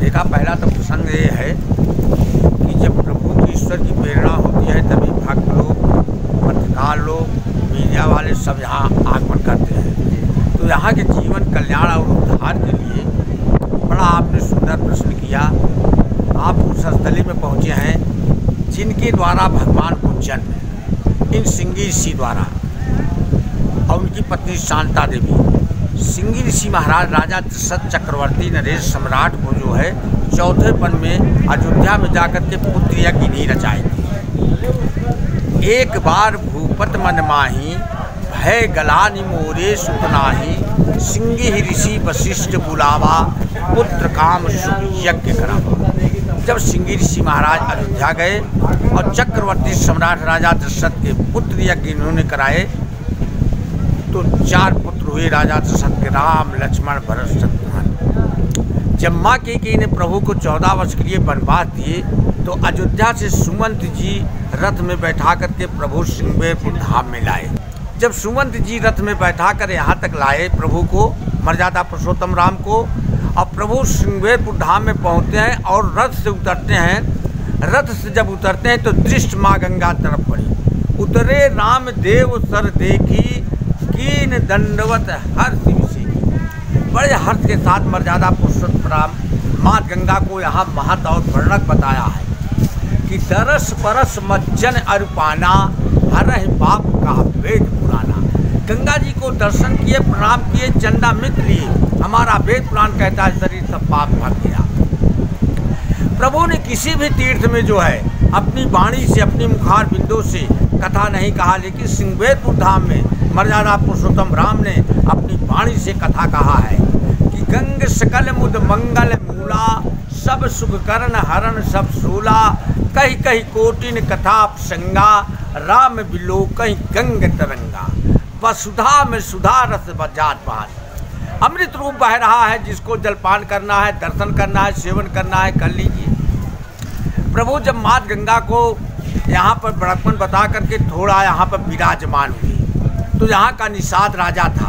देखा, पहला तो प्रसंग ये है कि जब प्रभु की ईश्वर की प्रेरणा होती है तभी भक्त लोग, पत्रकार लोग, मीडिया वाले सब यहाँ आगमन करते हैं। तो यहाँ के जीवन कल्याण और उद्धार के लिए बड़ा आपने सुंदर प्रश्न किया। आप उस स्थली में पहुँचे हैं जिनके द्वारा भगवान को जन्म, इन सिंगी ऋषि द्वारा और उनकी पत्नी शांता देवी। सिंगी ऋषि महाराज राजा दशरथ चक्रवर्ती नरेश सम्राट को जो है चौथे पन में अयोध्या में जाकर के पुत्र यज्ञ नहीं रचाई थी। एक बार भूपत मन माही भय गलानि मोरे सुत नाही, सिंगी ऋषि वशिष्ठ बुलावा पुत्र काम शुभ यज्ञ करावा। जब सिंगी ऋषि महाराज अयोध्या गए और चक्रवर्ती सम्राट राजा दशरथ के पुत्र यज्ञ इन्होंने कराए तो 4 पुत्र हुए राजा दशरथ के, राम लक्ष्मण भरत शत्रुघ्न। जब माँ कैकेयी ने प्रभु को 14 वर्ष के लिए वनवास दिए तो अयोध्या से सुमंत जी रथ में बैठा करके प्रभु श्रृंगेरपुर धाम में लाए। जब सुमंत जी रथ में बैठा कर यहाँ तक लाए प्रभु को, मर्यादा पुरुषोत्तम राम को, और प्रभु श्रृंगेरपुर धाम में पहुँचते हैं और रथ से उतरते हैं। रथ से जब उतरते हैं तो दृष्ट माँ गंगा तरफ पड़ी। उतरे राम देव सर देखी, कीन दंडवत हर्ष विषी। बड़े हर्ष के साथ मर्यादा पुरुषोत्तम राम माँ गंगा को यहाँ महत और वर्णक बताया है कि दरस परस मज्जन अरुपाना, हरह पाप का वेद पुराना। गंगा जी को दर्शन किए, प्रणाम किए, चंदा मित्र लिए, हमारा वेद पुराण कहता है शरीर सब पाप भाग गया। प्रभु ने किसी भी तीर्थ में जो है अपनी वाणी से, अपनी मुखार बिंदु से कथा नहीं कहा, लेकिन श्रृंगेरपुर धाम में मर्यादा पुरुषोत्तम राम ने अपनी वाणी से कथा कहा है कि गंग सकल मुद मंगल मूला, सब सुख करण हरण सब सूला, कही कही कोटिन कथा प्रसंगा, राम बिलो कहीं गंग तरंगा, वसुधा में सुधा रस बजात बहार। अमृत रूप बह रहा है, जिसको जलपान करना है, दर्शन करना है, सेवन करना है, कर लीजिए। प्रभु जब मात गंगा को यहाँ पर बड़कपन बता करके थोड़ा यहाँ पर विराजमान हुई तो यहाँ का निषाद राजा था।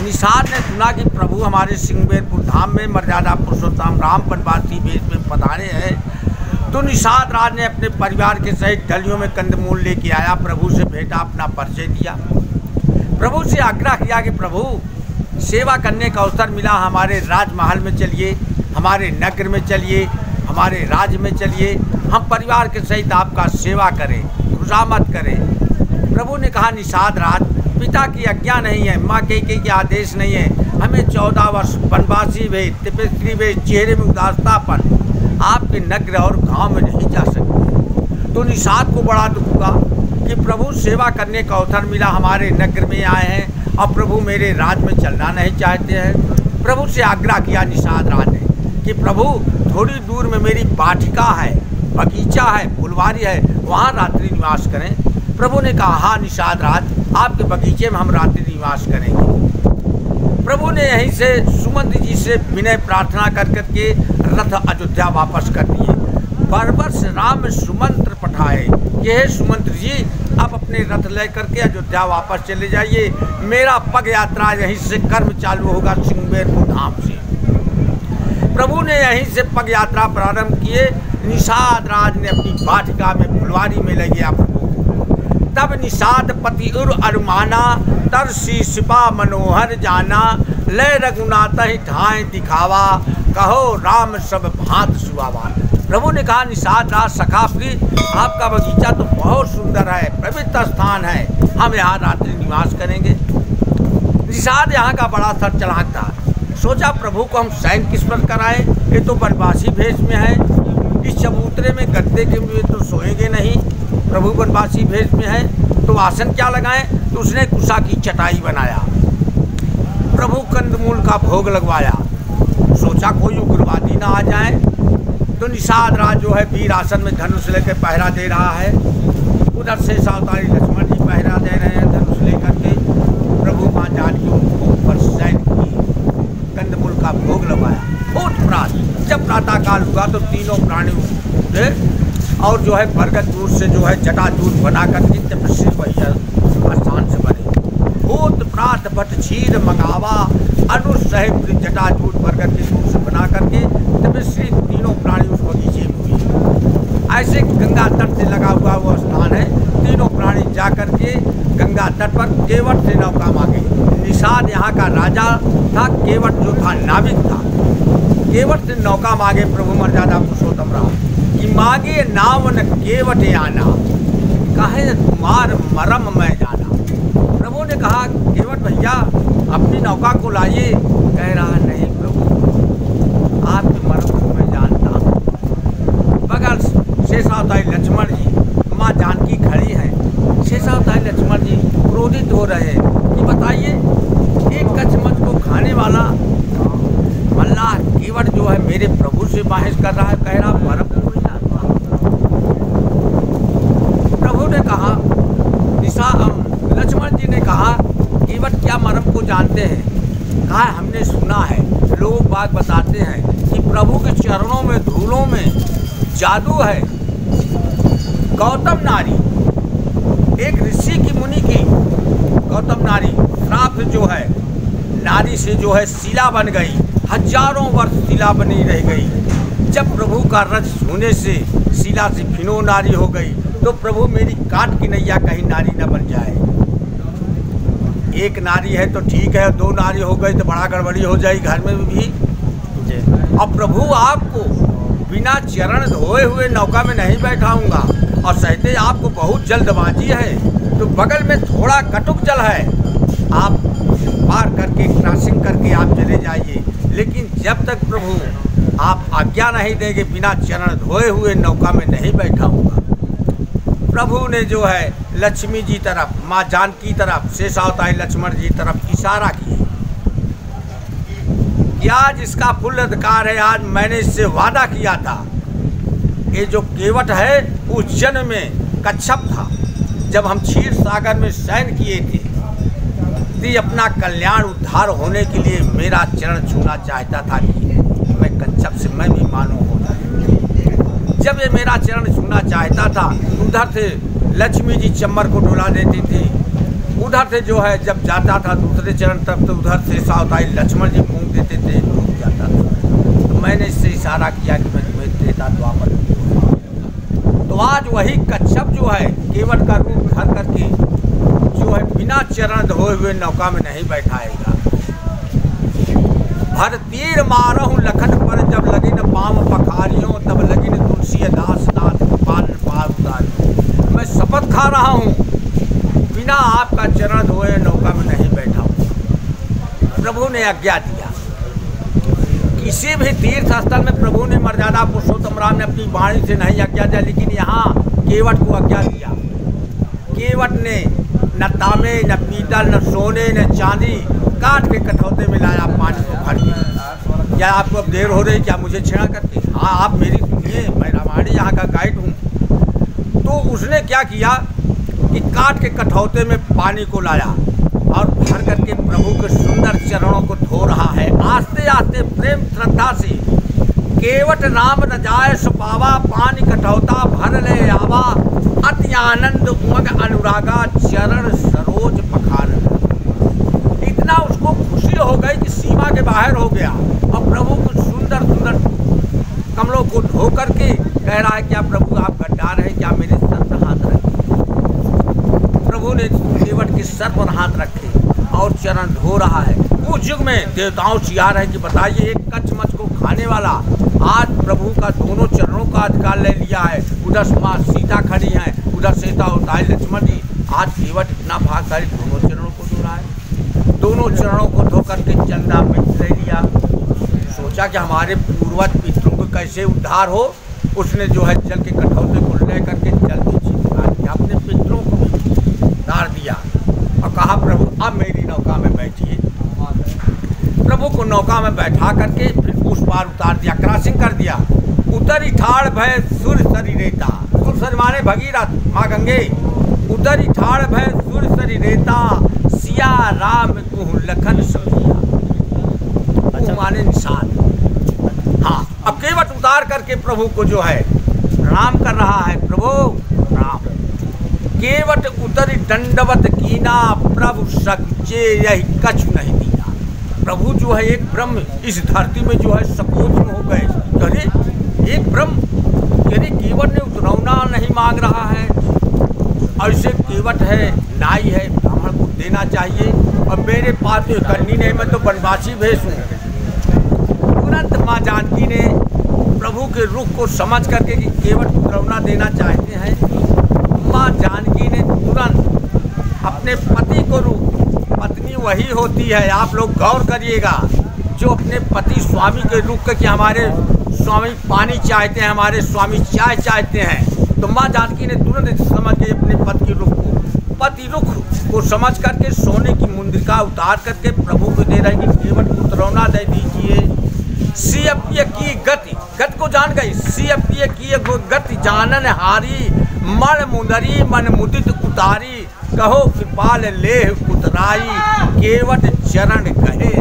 निषाद ने सुना कि प्रभु हमारे श्रृंगेरपुर धाम में मर्यादा पुरुषोत्तम राम वनवासी वेश में पधारे हैं। तो निषाद राज ने अपने परिवार के सहित डलियों में कंदमूल लेके आया, प्रभु से भेंटा, अपना परिचय दिया, प्रभु से आग्रह किया कि प्रभु सेवा करने का अवसर मिला, हमारे राजमहल में चलिए, हमारे नगर में चलिए, हमारे राज्य में चलिए, हम परिवार के सहित आपका सेवा करें, खुशामद करें। प्रभु ने कहा निषाद राज, पिता की आज्ञा नहीं है, माँ कैकेयी के आदेश नहीं है, हमें 14 वर्ष वनवासी भेज, तपस्वी भेज, चेहरे में उदासतापन, आपके नगर और गांव में नहीं जा सकते। तो निषाद को बड़ा दुख हुआ कि प्रभु सेवा करने का अवसर मिला, हमारे नगर में आए हैं और प्रभु मेरे राज में चलना नहीं चाहते हैं। प्रभु से आग्रह किया निषाद राज ने कि प्रभु थोड़ी दूर में मेरी वाटिका है, बगीचा है, फुलवारी है, वहाँ रात्रि निवास करें। प्रभु ने कहा हाँ निषाद राज, आपके बगीचे में हम रात्रि निवास करेंगे। प्रभु ने यहीं से सुमंत जी से विनय प्रार्थना कर करके रथ अयोध्या वापस कर दिए। बरबस राम सुमंत्र पठाए, ये सुमंत्र जी आप अपने रथ ले करके अयोध्या वापस चले जाइए, मेरा पग यात्रा यहीं से कर्म चालू होगा श्रृंगेरपुर धाम से। प्रभु ने यहीं से पग यात्रा प्रारंभ किए। निषाद राज ने अपनी वाटिका में फुलवारी में ले गया प्रभु। तब निषाद पति उर अरुमाना, तरसी सिपा मनोहर जाना, लय रघुनाथ ही ढाए दिखावा, कहो राम सब भांत सुहावा। प्रभु ने कहा निषाद राज सखा प्रिय, आपका बगीचा तो बहुत सुंदर है, पवित्र स्थान है, हम यहाँ रात्रि निवास करेंगे। निषाद यहाँ का बड़ा सर चलाक था, सोचा प्रभु को हम शयन किस पर कराएं, ये तो वनवासी भेष में है, इस चबूतरे में गद्दे के में तो सोएंगे नहीं, प्रभु वनवासी भेष में है तो आसन क्या लगाएं। तो उसने कुशा की चटाई बनाया, प्रभु कंदमूल का भोग लगवाया, सोचा कोई उग्रवादी ना आ जाए। तो निषाद राज जो है वीर आसन में धनुष लेकर पहरा दे रहा है, उधर से सावतारी लक्ष्मण जी पहरा दे रहे हैं धनुष लेकर के। प्रभु माँ जानकी उनको ऊपर शयन की, कंदमूल का भोग लगाया। बहुत प्रात जब प्रातःकाल हुआ तो तीनों प्राणी उठे और जो है बरगद दूध से जो है जटाजूट बना करके तपस्वी भैया स्थान से बने। भूत प्रात भट क्षीर मंगावा, अनुसहित जटाजूट बरगद के दूध से बना करके तपस्वी तट पर केवट से नौका मांगे। निषाद यहाँ का राजा था, केवट जो था नाविक था। केवट से नौका मांगे प्रभु मर्यादा पुरुषोत्तम राम कि मांगे नाव न केवट आना, कहे तुम्हार मरम मैं जाना। प्रभु ने कहा केवट भैया अपनी नौका को लाइए। कह रहा नहीं प्रभु, आपके मरम को मैं जानता हूँ। बगल शेषावतारी लक्ष्मण जी, माँ जानकी खड़ी हैं। शेषावतारी लक्ष्मण जी क्रोधित हो रहे हैं कि बताइए एक कछमछ को खाने वाला मल्लाह केवट जो है मेरे प्रभु से बहस कर रहा है, कह रहा मरम को नहीं जानता। प्रभु ने कहा, लक्ष्मण जी ने कहा केवट क्या मरम को जानते हैं? कहा हमने सुना है, लोग बात बताते हैं कि प्रभु के चरणों में धूलों में जादू है। गौतम नारी, एक ऋषि की मुनि की गौतम नारी श्राप जो है, नारी से जो है शिला बन गई, हजारों वर्ष शिला बनी रह गई। जब प्रभु का रथ छूने से शिला से फिनो नारी हो गई, तो प्रभु मेरी काट की नैया कहीं नारी न बन जाए। एक नारी है तो ठीक है, दो नारी हो गई तो बड़ा गड़बड़ी हो जाएगी घर में भी। अब प्रभु आपको बिना चरण धोए हुए नौका में नहीं बैठाऊंगा, और सहते आपको बहुत जल्दबाजी है, तो बगल में थोड़ा कटुक जल है, आप पार करके क्रॉसिंग करके आप चले जाइए। लेकिन जब तक प्रभु आप आज्ञा नहीं देंगे बिना चरण धोए हुए नौका में नहीं बैठाऊंगा। प्रभु ने जो है लक्ष्मी जी तरफ, माँ जानकी तरफ, शेषावतारी लक्ष्मण जी तरफ इशारा किया कि आज इसका फुल अधिकार है। आज मैंने इससे वादा किया था। ये जो केवट है उस जन्म में कच्छप था, जब हम क्षीर सागर में शयन किए थे, तो अपना कल्याण उद्धार होने के लिए मेरा चरण छूना चाहता था कि मैं कच्छप से मैं भी मानू हो जाए। जब ये मेरा चरण छूना चाहता था, उधर से लक्ष्मी जी चम्मर को डुला देती थी, उधर से जो है जब जाता था दूसरे चरण तक, तो उधर से सावतारी लक्ष्मण जी फूंक देते थे, रुक जाता था। तो मैंने इससे इशारा किया कि मैं तुम्हें देता द्वापर। तो आज वही कच्छप जो है केवट का रूप धर करके जो है बिना चरण धोए हुए नौका में नहीं बैठाएगा। भर तीर मारहूँ लखन पर, जब लगी न पाम पखारियों, तब लगी न तुलसी दास नाथ पान पार उतारी। मैं शपथ खा रहा हूँ बिना आपका चरण धोए नौका में नहीं बैठा हूँ। प्रभु ने आज्ञा दिया। किसी भी तीर्थ स्थल में प्रभु ने मर्यादा पुरुषोत्तम राम ने अपनी वाणी से नहीं आज्ञा दिया, लेकिन यहाँ केवट को आज्ञा दिया। केवट ने न तांबे न पीतल न सोने न चांदी काट के कठौते में लाया पानी को भर के। क्या आपको अब देर हो रही, क्या मुझे छेड़ा करती? हाँ आप मेरी सुनिए, मैं रामायणी यहाँ का गाइड हूँ। तो उसने क्या किया कि काट के कठौते में पानी को लाया और भर करके प्रभु के सुंदर चरणों को धो रहा है। आस्ते आस्ते प्रेम श्रद्धा से केवट राम न जाए सुपावा, पानी कठौता भर ले आवा, अति आनंद उमग अनुरागा, चरण सरोज पखार। इतना उसको खुशी हो गई कि सीमा के बाहर हो गया, और प्रभु को सुंदर सुंदर कमलों को धो करके कह रहा है क्या प्रभु आप गद्दार हैं, क्या मेरे सर पर हाथ रखे? प्रभु ने केवट के सर पर हाथ रखे और चरण धो रहा है। उस युग में देवताओं से आ रहे कि बताइए एक कच्छमछ को खाने वाला आज प्रभु का दोनों चरणों का अधिकार ले लिया है। उधर माँ सीता खड़ी हैं, उधर शेषावतारी लक्ष्मण जी। आज केवट इतना भागशाली दोनों चरणों को धो रहा है। दोनों चरणों को धो करके चंदा मिट ले लिया। सोचा कि हमारे पूर्वज पितरों को कैसे उद्धार हो। उसने जो है जल के कठौते को ले करके जल की छिपका दिया, अपने पितरों को भी उतार दिया और कहा प्रभु अब मेरी नौका में बैठिए। प्रभु को नौका में बैठा करके फिर उस पार उतार दिया, क्रॉसिंग कर दिया। उतरी ठाड़ भय सूर्य सरी रेता, सूर्य माने भगीरथ माँ गंगे। उतरी ठाड़ भय सूर्य सरी रेता, सिया राम कुहु लखन सखिया। अच्छा माने निशान। हाँ अब केवट उतार करके प्रभु को जो है प्रणाम कर रहा है। प्रभु प्रणाम। केवट उतरी दंडवत कीना, प्रभु सच्चे यही कछु नहीं दिया। प्रभु जो है एक ब्रह्म इस धरती में जो है सकोच में हो गए। अरे एक ब्रह्म यानी केवट ने उतरौना नहीं मांग रहा है। ऐसे केवट है नाई है, ब्राह्मण देना चाहिए। और मेरे पास तो करनी नहीं, मैं तो बनवासी भेष हूँ। तुरंत माँ जानकी ने प्रभु के रुख को समझ करके कि केवट पुत्रौना देना चाहते हैं, माँ जानकी ने तुरंत अपने पति को रुख, पत्नी वही होती है, आप लोग गौर करिएगा, जो अपने पति स्वामी के रुख कि हमारे स्वामी पानी चाहते हैं, हमारे स्वामी चाय चाहते हैं, तो माँ जानकी ने तुरंत समझ के अपने पति रुख को समझ करके सोने की मुंद्रिका उतार करके प्रभु को दे रहे कि केवट पुत्रौना दे दीजिए। सियप्य की गति को जान गई, सियप्य की गति जानन हारी, मन मुंदरी मन मुदित उतारी, कहो कृपाल लेह उतराई, केवट चरण कहे।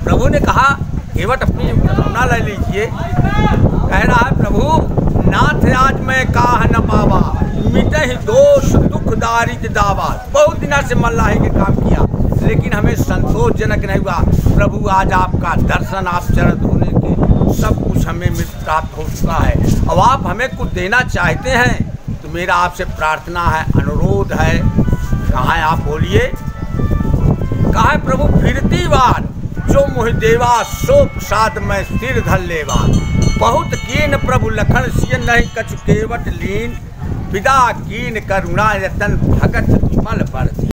प्रभु ने कहा केवट अपनी पुत्रौना ले लीजिए। कह रहा है प्रभु नाथ आज मैं काह न पावा, मिटहि दोष दुख दारिद्र दावा। बहुत दिनों से मल्लाही के काम किया लेकिन हमें संतोषजनक नहीं हुआ। प्रभु आज आपका दर्शन, आप चरण धोने के सब कुछ हमें प्राप्त हो चुका है। अब आप हमें कुछ देना चाहते हैं तो मेरा आपसे प्रार्थना है, अनुरोध है। कहाँ है आप बोलिए। कहा है प्रभु फिरती बार जो मोहि देवा, सो प्रसाद में सिर धर लेवा। बहुत कीन प्रभु लखन सिय, नहीं कछु केवट लीन, विदा कीन करुणा यतन भगत विमल बरसी।